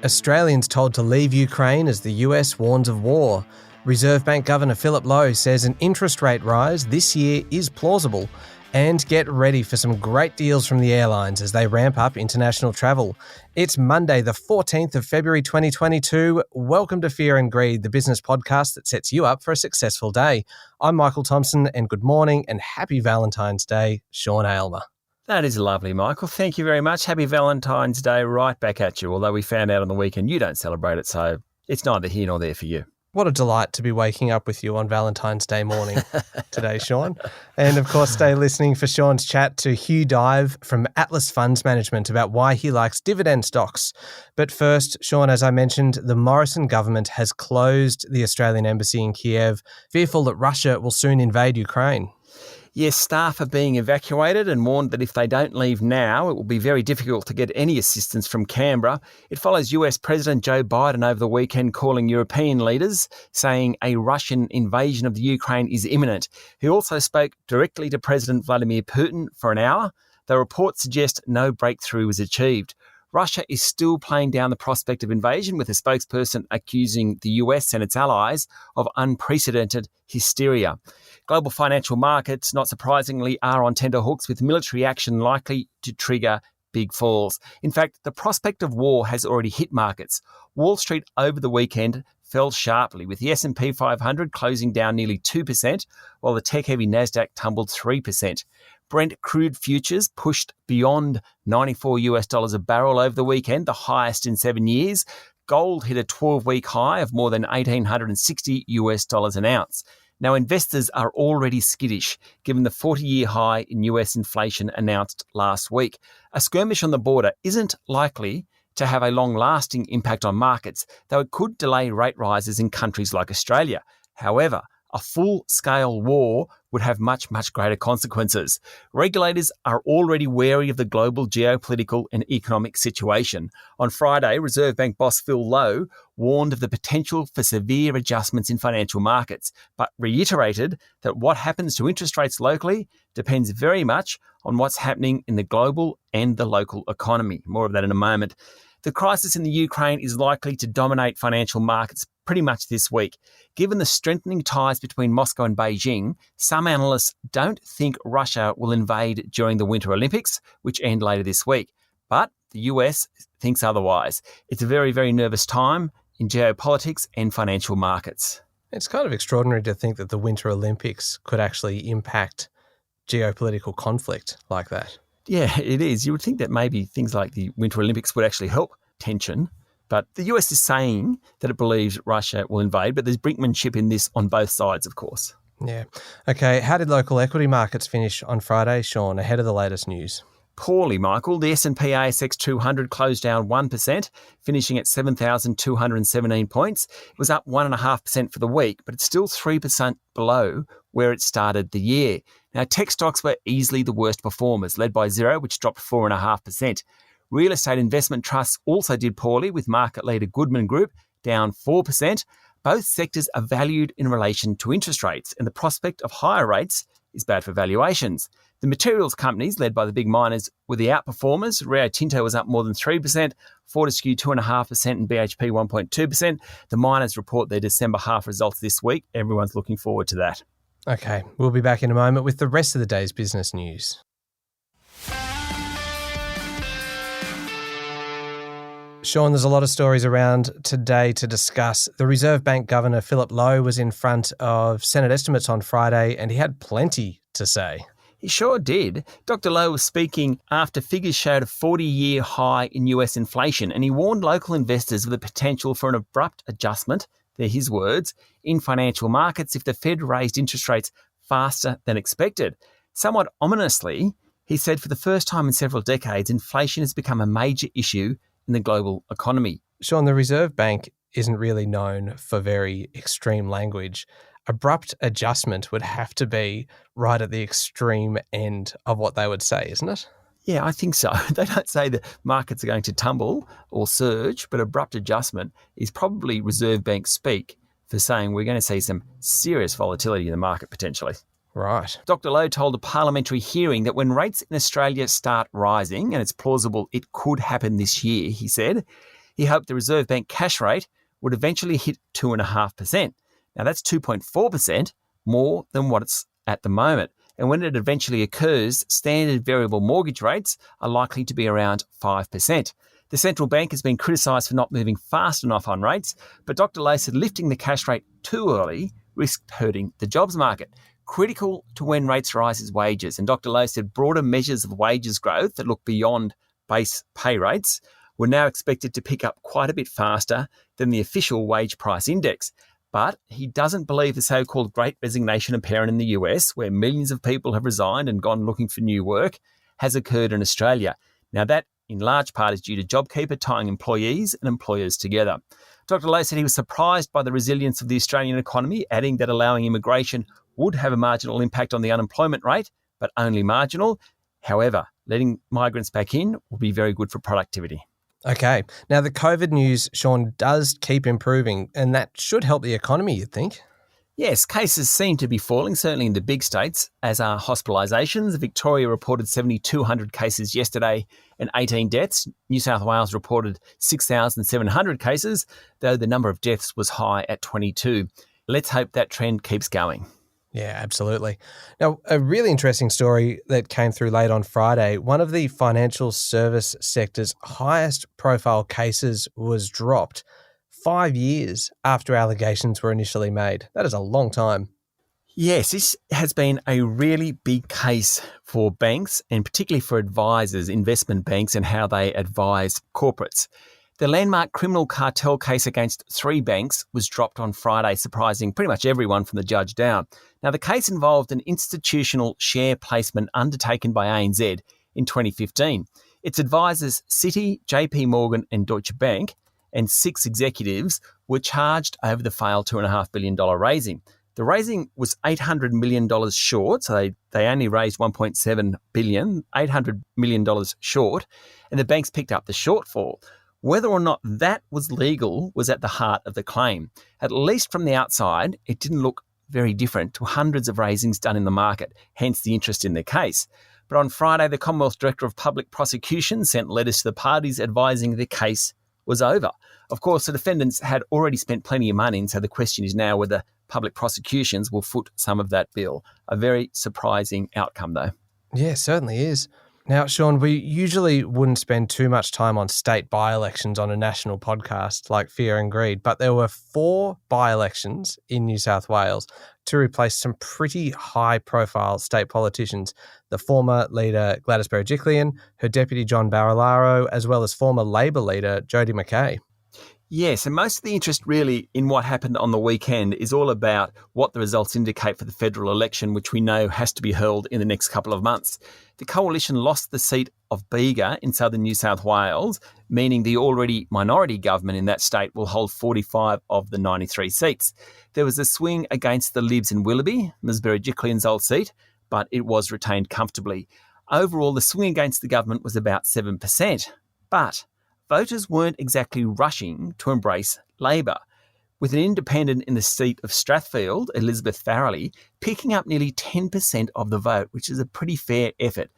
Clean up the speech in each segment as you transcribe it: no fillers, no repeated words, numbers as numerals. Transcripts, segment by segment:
Australians told to leave Ukraine as the US warns of war. Reserve Bank Governor Philip Lowe says an interest rate rise this year is plausible. And get ready for some great deals from the airlines as they ramp up international travel. It's Monday, the 14th of February 2022. Welcome to Fear and Greed, the business podcast that sets you up for a successful day. I'm Michael Thompson, and good morning and happy Valentine's Day, Sean Aylmer. That is lovely, Michael. Thank you very much. Happy Valentine's Day right back at you, although we found out on the weekend you don't celebrate it, so it's neither here nor there for you. What a delight to be waking up with you on Valentine's Day morning today, Sean. And of course, stay listening for Sean's chat to Hugh Dive from Atlas Funds Management about why he likes dividend stocks. But first, Sean, as I mentioned, the Morrison government has closed the Australian embassy in Kiev, fearful that Russia will soon invade Ukraine. Yes, staff are being evacuated and warned that if they don't leave now, it will be very difficult to get any assistance from Canberra. It follows US President Joe Biden over the weekend calling European leaders, saying a Russian invasion of the Ukraine is imminent. He also spoke directly to President Vladimir Putin for an hour. The reports suggest no breakthrough was achieved. Russia is still playing down the prospect of invasion, with a spokesperson accusing the US and its allies of unprecedented hysteria. Global financial markets, not surprisingly, are on tenterhooks, with military action likely to trigger big falls. In fact, the prospect of war has already hit markets. Wall Street over the weekend fell sharply, with the S&P 500 closing down nearly 2%, while the tech-heavy Nasdaq tumbled 3%. Brent crude futures pushed beyond $94 a barrel over the weekend, the highest in 7 years. Gold hit a 12-week high of more than $1,860 an ounce. Now, investors are already skittish, given the 40-year high in US inflation announced last week. A skirmish on the border isn't likely to have a long-lasting impact on markets, though it could delay rate rises in countries like Australia. However, a full-scale war would have much, much greater consequences. Regulators are already wary of the global geopolitical and economic situation. On Friday, Reserve Bank boss Phil Lowe warned of the potential for severe adjustments in financial markets, but reiterated that what happens to interest rates locally depends very much on what's happening in the global and the local economy. More of that in a moment. The crisis in the Ukraine is likely to dominate financial markets pretty much this week. Given the strengthening ties between Moscow and Beijing, some analysts don't think Russia will invade during the Winter Olympics, which end later this week. But the US thinks otherwise. It's a very, very nervous time in geopolitics and financial markets. It's kind of extraordinary to think that the Winter Olympics could actually impact geopolitical conflict like that. Yeah, it is. You would think that maybe things like the Winter Olympics would actually help tension. But the US is saying that it believes Russia will invade, but there's brinkmanship in this on both sides, of course. Yeah. Okay, how did local equity markets finish on Friday, Sean, ahead of the latest news? Poorly, Michael. The S&P ASX 200 closed down 1%, finishing at 7,217 points. It was up 1.5% for the week, but it's still 3% below where it started the year. Now, tech stocks were easily the worst performers, led by Xero, which dropped 4.5%. Real estate investment trusts also did poorly, with market leader Goodman Group down 4%. Both sectors are valued in relation to interest rates, and the prospect of higher rates is bad for valuations. The materials companies, led by the big miners, were the outperformers. Rio Tinto was up more than 3%, Fortescue 2.5% and BHP 1.2%. The miners report their December half results this week. Everyone's looking forward to that. Okay, we'll be back in a moment with the rest of the day's business news. Sean, there's a lot of stories around today to discuss. The Reserve Bank Governor Philip Lowe was in front of Senate estimates on Friday, and he had plenty to say. He sure did. Dr. Lowe was speaking after figures showed a 40-year high in US inflation, and he warned local investors of the potential for an abrupt adjustment, they're his words, in financial markets if the Fed raised interest rates faster than expected. Somewhat ominously, he said for the first time in several decades, inflation has become a major issue in the global economy. Sean, the Reserve Bank isn't really known for very extreme language. Abrupt adjustment would have to be right at the extreme end of what they would say, isn't it? Yeah, I think so. They don't say the markets are going to tumble or surge, but abrupt adjustment is probably Reserve Bank speak for saying we're going to see some serious volatility in the market potentially. Right. Dr. Lowe told a parliamentary hearing that when rates in Australia start rising, and it's plausible it could happen this year, he said, he hoped the Reserve Bank cash rate would eventually hit 2.5%. Now, that's 2.4% more than what it's at the moment. And when it eventually occurs, standard variable mortgage rates are likely to be around 5%. The central bank has been criticised for not moving fast enough on rates, but Dr. Lowe said lifting the cash rate too early risked hurting the jobs market. Critical to when rates rise is wages. And Dr. Lowe said broader measures of wages growth that look beyond base pay rates were now expected to pick up quite a bit faster than the official wage price index. But he doesn't believe the so-called Great Resignation apparent in the US, where millions of people have resigned and gone looking for new work, has occurred in Australia. Now, that in large part is due to JobKeeper tying employees and employers together. Dr. Lowe said he was surprised by the resilience of the Australian economy, adding that allowing immigration would have a marginal impact on the unemployment rate, but only marginal. However, letting migrants back in will be very good for productivity. Okay. Now, the COVID news, Sean, does keep improving, and that should help the economy, you'd think. Yes, cases seem to be falling, certainly in the big states, as are hospitalisations. Victoria reported 7,200 cases yesterday and 18 deaths. New South Wales reported 6,700 cases, though the number of deaths was high at 22. Let's hope that trend keeps going. Yeah, absolutely. Now, a really interesting story that came through late on Friday. One of the financial service sector's highest profile cases was dropped 5 years after allegations were initially made. That is a long time. Yes, this has been a really big case for banks and particularly for advisors, investment banks, and how they advise corporates. The landmark criminal cartel case against 3 banks was dropped on Friday, surprising pretty much everyone from the judge down. Now, the case involved an institutional share placement undertaken by ANZ in 2015. Its advisors, Citi, JP Morgan and Deutsche Bank, and 6 executives were charged over the failed $2.5 billion raising. The raising was $800 million short, so they only raised $1.7 billion, $800 million short, and the banks picked up the shortfall. Whether or not that was legal was at the heart of the claim. At least from the outside, it didn't look very different to hundreds of raisings done in the market, hence the interest in the case. But on Friday, the Commonwealth Director of Public Prosecution sent letters to the parties advising the case was over. Of course, the defendants had already spent plenty of money, and so the question is now whether public prosecutions will foot some of that bill. A very surprising outcome, though. Yeah, certainly is. Now, Sean, we usually wouldn't spend too much time on state by-elections on a national podcast like Fear and Greed, but there were 4 by-elections in New South Wales to replace some pretty high-profile state politicians, the former leader Gladys Berejiklian, her deputy John Barilaro, as well as former Labor leader Jodi McKay. Yes, and most of the interest really in what happened on the weekend is all about what the results indicate for the federal election, which we know has to be held in the next couple of months. The coalition lost the seat of Bega in southern New South Wales, meaning the already minority government in that state will hold 45 of the 93 seats. There was a swing against the Libs in Willoughby, Ms Berejiklian's old seat, but it was retained comfortably. Overall, the swing against the government was about 7%. But voters weren't exactly rushing to embrace Labor, with an independent in the seat of Strathfield, Elizabeth Farrelly, picking up nearly 10% of the vote, which is a pretty fair effort.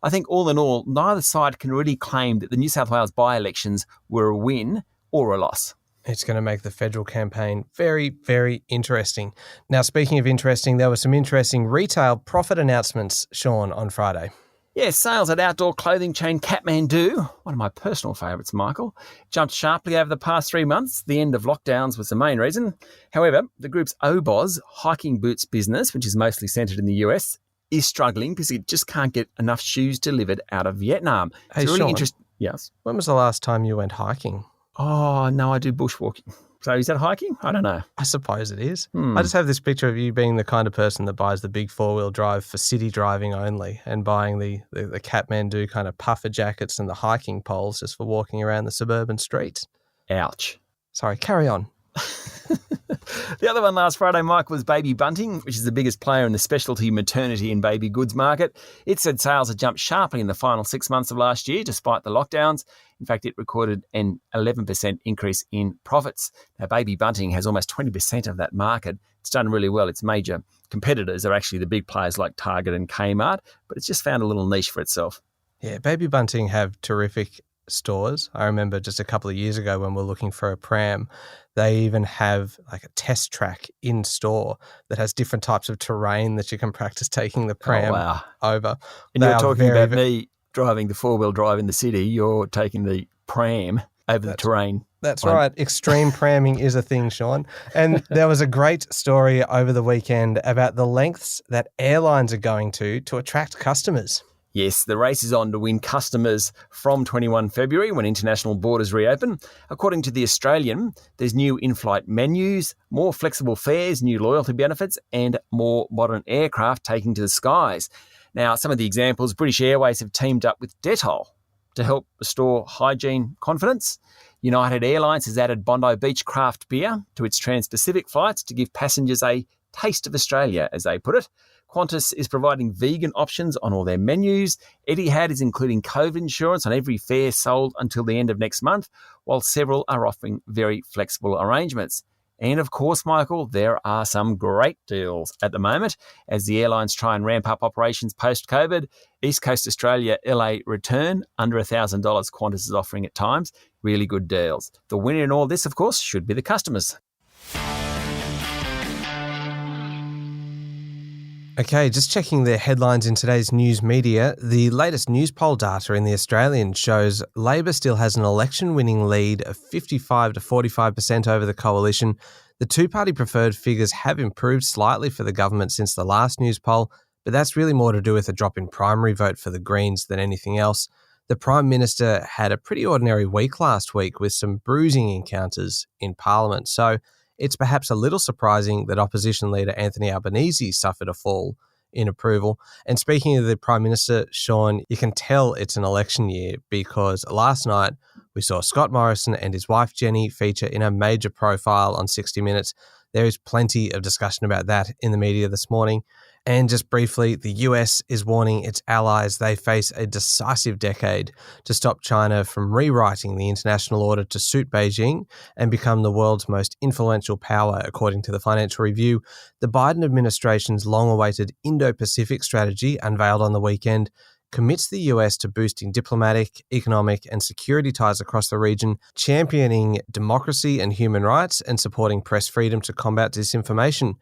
I think all in all, neither side can really claim that the New South Wales by-elections were a win or a loss. It's going to make the federal campaign very, very interesting. Now, speaking of interesting, there were some interesting retail profit announcements, Sean, on Friday. Yes, sales at outdoor clothing chain Kathmandu, one of my personal favourites, Michael, jumped sharply over the past 3 months. The end of lockdowns was the main reason. However, the group's Oboz hiking boots business, which is mostly centred in the US, is struggling because it just can't get enough shoes delivered out of Vietnam. Hey, it's really Sean, Yes? when was the last time you went hiking? Oh, no, I do bushwalking. So is that hiking? I don't know. I suppose it is. I just have this picture of you being the kind of person that buys the big 4-wheel drive for city driving only and buying the Kathmandu kind of puffer jackets and the hiking poles just for walking around the suburban streets. Ouch. Sorry, carry on. The other one last Friday, Mike, was Baby Bunting, which is the biggest player in the specialty maternity and baby goods market. It said sales had jumped sharply in the final 6 months of last year, despite the lockdowns. In fact, it recorded an 11% increase in profits. Now, Baby Bunting has almost 20% of that market. It's done really well. Its major competitors are actually the big players like Target and Kmart, but it's just found a little niche for itself. Yeah, Baby Bunting have terrific stores. I remember just a couple of years ago when we were looking for a pram, they even have like a test track in store that has different types of terrain that you can practice taking the pram over. And you're talking about me driving the four-wheel drive in the city. You're taking the pram over the terrain. That's right. Extreme pramming is a thing, Sean. And there was a great story over the weekend about the lengths that airlines are going to attract customers. Yes, the race is on to win customers from 21 February when international borders reopen. According to The Australian, there's new in-flight menus, more flexible fares, new loyalty benefits, and more modern aircraft taking to the skies. Now, some of the examples, British Airways have teamed up with Dettol to help restore hygiene confidence. United Airlines has added Bondi Beach craft beer to its Trans-Pacific flights to give passengers a taste of Australia, as they put it. Qantas is providing vegan options on all their menus. Etihad is including COVID insurance on every fare sold until the end of next month, while several are offering very flexible arrangements. And of course, Michael, there are some great deals at the moment as the airlines try and ramp up operations post-COVID. East Coast Australia LA return, under $1,000 Qantas is offering at times. Really good deals. The winner in all this, of course, should be the customers. Okay, just checking the headlines in today's news media. The latest news poll data in The Australian shows Labor still has an election-winning lead of 55 to 45% over the coalition. The two-party preferred figures have improved slightly for the government since the last news poll, but that's really more to do with a drop in primary vote for the Greens than anything else. The Prime Minister had a pretty ordinary week last week with some bruising encounters in Parliament, so it's perhaps a little surprising that opposition leader Anthony Albanese suffered a fall in approval. And speaking of the Prime Minister, Sean, you can tell it's an election year because last night we saw Scott Morrison and his wife Jenny feature in a major profile on 60 Minutes. There is plenty of discussion about that in the media this morning. And just briefly, the US is warning its allies they face a decisive decade to stop China from rewriting the international order to suit Beijing and become the world's most influential power, according to the Financial Review. The Biden administration's long-awaited Indo-Pacific strategy, unveiled on the weekend, commits the US to boosting diplomatic, economic, and security ties across the region, championing democracy and human rights, and supporting press freedom to combat disinformation.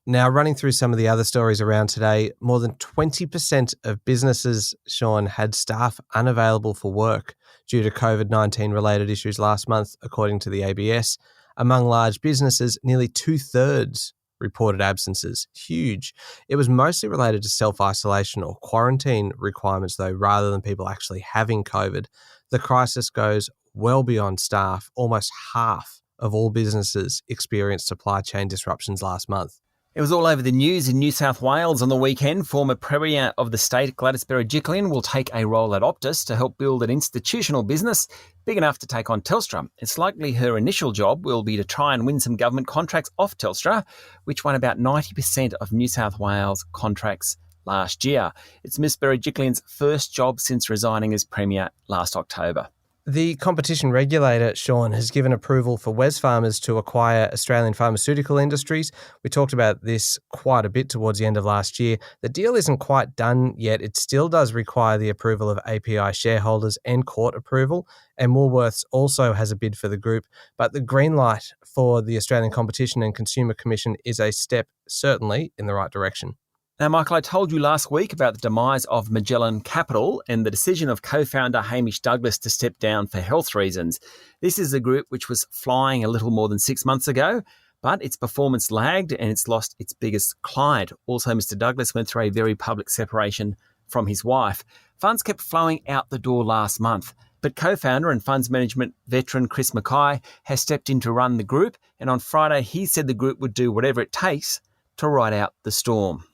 Now, running through some of the other stories around today, more than 20% of businesses, Sean, had staff unavailable for work due to COVID-19 related issues last month, according to the ABS. Among large businesses, nearly 2/3 reported absences. Huge. It was mostly related to self-isolation or quarantine requirements, though, rather than people actually having COVID. The crisis goes well beyond staff. Almost half of all businesses experienced supply chain disruptions last month. It was all over the news in New South Wales on the weekend. Former Premier of the state, Gladys Berejiklian, will take a role at Optus to help build an institutional business big enough to take on Telstra. It's likely her initial job will be to try and win some government contracts off Telstra, which won about 90% of New South Wales contracts last year. It's Ms Berejiklian's first job since resigning as Premier last October. The competition regulator, Sean, has given approval for Wesfarmers to acquire Australian pharmaceutical industries. We talked about this quite a bit towards the end of last year. The deal isn't quite done yet. It still does require the approval of API shareholders and court approval, and Woolworths also has a bid for the group. But the green light for the Australian Competition and Consumer Commission is a step certainly in the right direction. Now, Michael, I told you last week about the demise of Magellan Capital and the decision of co-founder Hamish Douglass to step down for health reasons. This is a group which was flying a little more than 6 months ago, but its performance lagged and it's lost its biggest client. Also, Mr. Douglass went through a very public separation from his wife. Funds kept flowing out the door last month, but co-founder and funds management veteran Chris Mackay has stepped in to run the group, and on Friday he said the group would do whatever it takes to ride out the storm.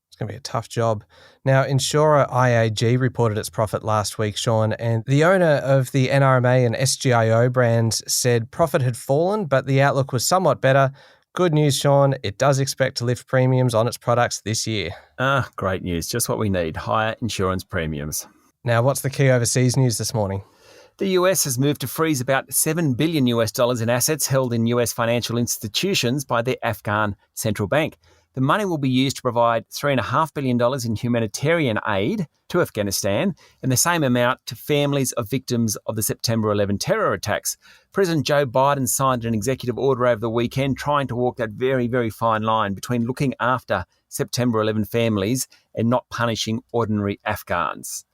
It's going to be a tough job. Now, insurer IAG reported its profit last week, Sean, and the owner of the NRMA and SGIO brands said profit had fallen, but the outlook was somewhat better. Good news, Sean. It does expect to lift premiums on its products this year. Great news. Just what we need. Higher insurance premiums. Now, what's the key overseas news this morning? The US has moved to freeze about $7 billion in assets held in US financial institutions by the Afghan central bank. The money will be used to provide $3.5 billion in humanitarian aid to Afghanistan and the same amount to families of victims of the September 11 terror attacks. President Joe Biden signed an executive order over the weekend trying to walk that very, very fine line between looking after September 11 families and not punishing ordinary Afghans.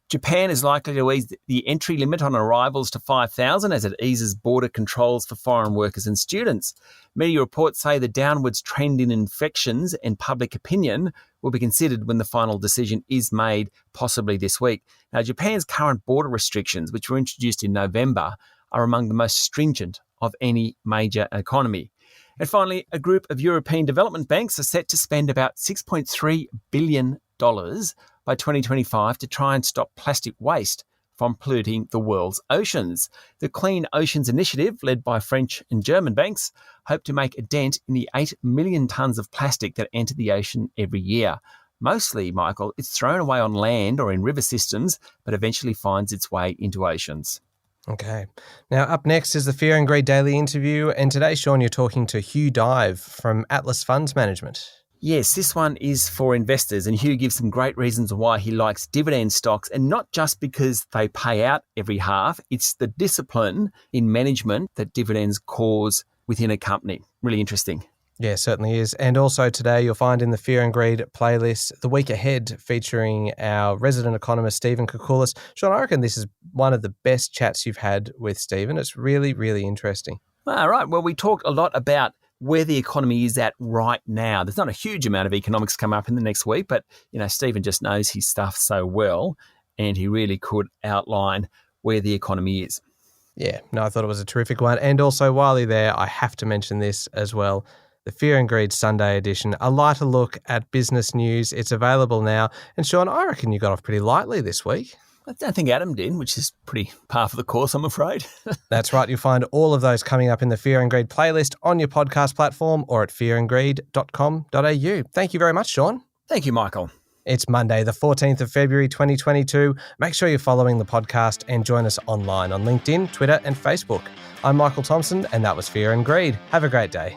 Japan is likely to ease the entry limit on arrivals to 5,000 as it eases border controls for foreign workers and students. Media reports say the downwards trend in infections and public opinion will be considered when the final decision is made, possibly this week. Now, Japan's current border restrictions, which were introduced in November, are among the most stringent of any major economy. And finally, a group of European development banks are set to spend about $6.3 billion by 2025 to try and stop plastic waste from polluting the world's oceans. The Clean Oceans Initiative, led by French and German banks, hope to make a dent in the 8 million tonnes of plastic that enter the ocean every year. Mostly, Michael, it's thrown away on land or in river systems, but eventually finds its way into oceans. Okay. Now, up next is the Fear and Greed Daily interview. And today, Sean, you're talking to Hugh Dive from Atlas Funds Management. Yes, this one is for investors, and Hugh gives some great reasons why he likes dividend stocks, and not just because they pay out every half. It's the discipline in management that dividends cause within a company. Really interesting. Yeah, certainly is. And also today you'll find in the Fear and Greed playlist the week ahead featuring our resident economist, Stephen Koukoulas. Sean, I reckon this is one of the best chats you've had with Stephen. It's really, really interesting. All right. Well, we talked a lot about where the economy is at right now. There's not a huge amount of economics come up in the next week, but, Stephen just knows his stuff so well, and he really could outline where the economy is. Yeah, no, I thought it was a terrific one. And also, while you're there, I have to mention this as well. The Fear and Greed Sunday edition, a lighter look at business news. It's available now. And Sean, I reckon you got off pretty lightly this week. I don't think Adam did, which is pretty par for the course, I'm afraid. That's right. You'll find all of those coming up in the Fear and Greed playlist on your podcast platform or at fearandgreed.com.au. Thank you very much, Sean. Thank you, Michael. It's Monday, the 14th of February, 2022. Make sure you're following the podcast and join us online on LinkedIn, Twitter and Facebook. I'm Michael Thompson, and that was Fear and Greed. Have a great day.